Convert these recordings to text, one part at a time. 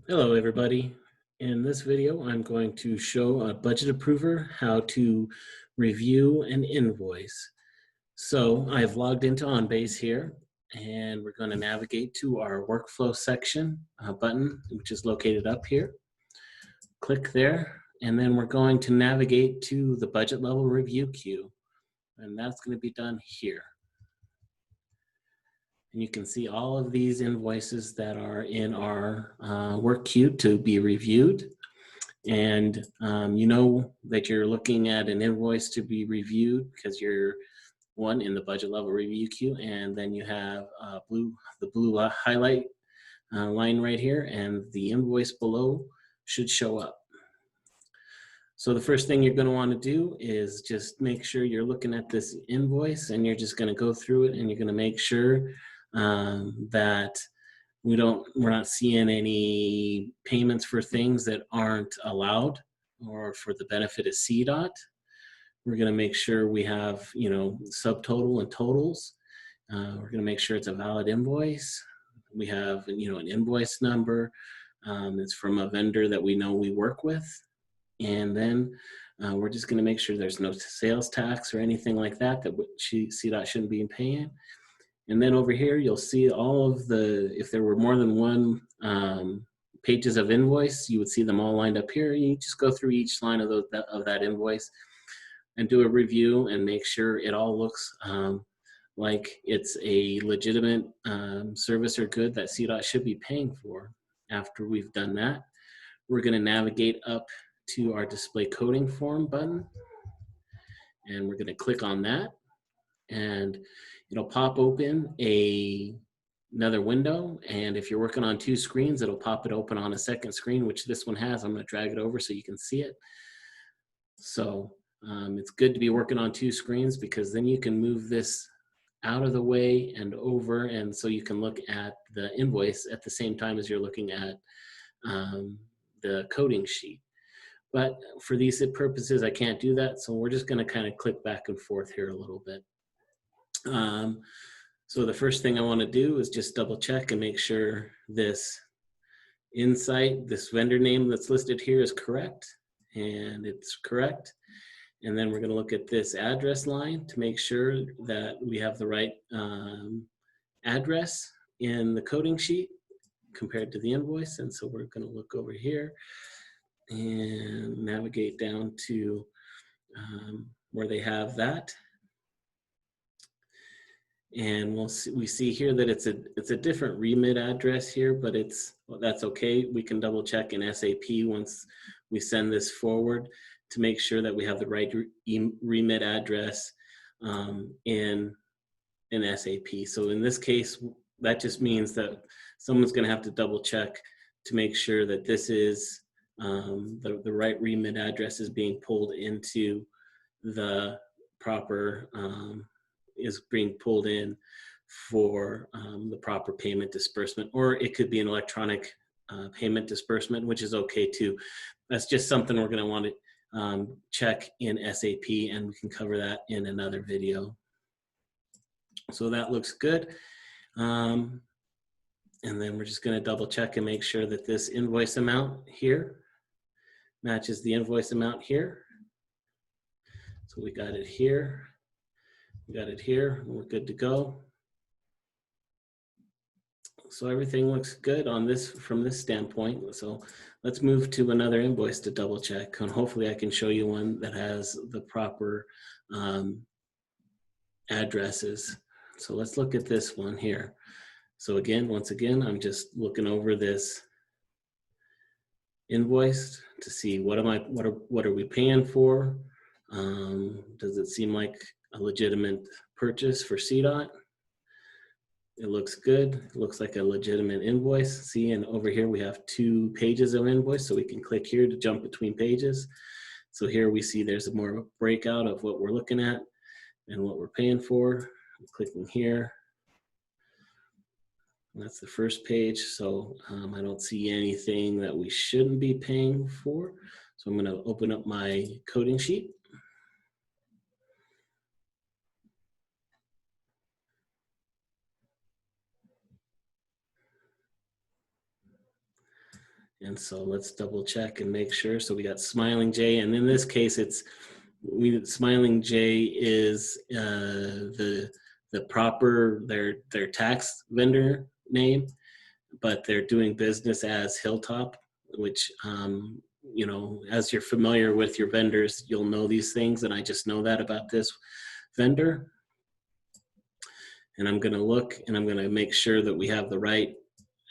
Hello everybody. In this video, I'm going to show a budget approver how to review an invoice. So I've logged into OnBase here, and we're going to navigate to our workflow section button, which is located up here. Click there, and then we're going to navigate to the budget level review queue, and that's going to be done here. And you can see all of these invoices that are in our work queue to be reviewed. And you know that you're looking at an invoice to be reviewed because you're one in the budget level review queue, and then you have the blue highlight line right here, and the invoice below should show up. So the first thing you're going to want to do is just make sure you're looking at this invoice, and you're just going to go through it, and you're going to make sure that we're not seeing any payments for things that aren't allowed or for the benefit of CDOT. We're going to make sure we have, subtotal and totals. We're going to make sure it's a valid invoice. We have, an invoice number. It's from a vendor that we know we work with. And then we're just going to make sure there's no sales tax or anything like that CDOT shouldn't be paying. And then over here, you'll see all of if there were more than one pages of invoice, you would see them all lined up here. You just go through each line of that invoice and do a review and make sure it all looks like it's a legitimate service or good that CDOT should be paying for. After we've done that, we're going to navigate up to our display coding form button, and we're going to click on that, and it'll pop open another window. And if you're working on two screens, it'll pop it open on a second screen, which this one has. I'm going to drag it over so you can see it. So it's good to be working on two screens, because then you can move this out of the way and over, and so you can look at the invoice at the same time as you're looking at the coding sheet. But for these purposes, I can't do that, so we're just going to kind of click back and forth here a little bit. So the first thing I want to do is just double check and make sure this vendor name that's listed here is correct, and it's correct. And then we're going to look at this address line to make sure that we have the right address in the coding sheet compared to the invoice. And so we're going to look over here and navigate down to where they have that. And we see here that it's a different remit address here, but that's okay. We can double check in SAP once we send this forward to make sure that we have the right remit address in SAP. So in this case, that just means that someone's going to have to double check to make sure that this is the right remit address is being pulled into the proper is being pulled in for the proper payment disbursement, or it could be an electronic payment disbursement, which is okay too. That's just something we're going to want to check in SAP, and we can cover that in another video. So that looks good. And then we're just going to double check and make sure that this invoice amount here matches the invoice amount here. So we got it here. We got it here. We're good to go. So everything looks good on this from this standpoint. So let's move to another invoice to double check, and hopefully I can show you one that has the proper addresses. So let's look at this one here. So again, once again, I'm just looking over this invoice to see what are we paying for? Does it seem like a legitimate purchase for CDOT? It looks good. It looks like a legitimate invoice. See, and over here we have 2 pages of invoice, so we can click here to jump between pages. So here we see there's more of a breakout of what we're looking at and what we're paying for. I'm clicking here. That's the first page. So I don't see anything that we shouldn't be paying for. So I'm going to open up my coding sheet. And so let's double check and make sure. So we got Smiling J, and in this case, Smiling J is the proper their tax vendor name, but they're doing business as Hilltop, which you know, as you're familiar with your vendors, you'll know these things, and I just know that about this vendor. And I'm going to look, and I'm going to make sure that we have the right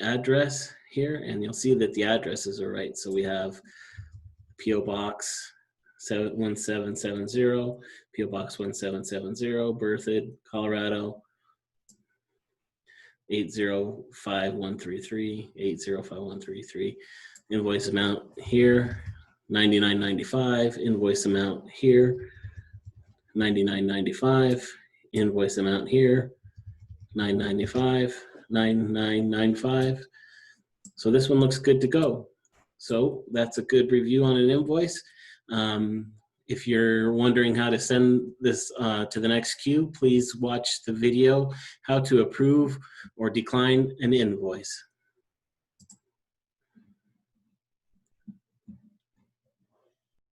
address here, and you'll see that the addresses are right. So we have PO Box 1770, PO Box 1770, Berthoud, Colorado 805-133, 805-133. Invoice amount here $99.95. Invoice amount here $99.95. Invoice amount here $9.95, $99.95. So this one looks good to go. So that's a good review on an invoice. If you're wondering how to send this to the next queue, please watch the video, how to approve or decline an invoice.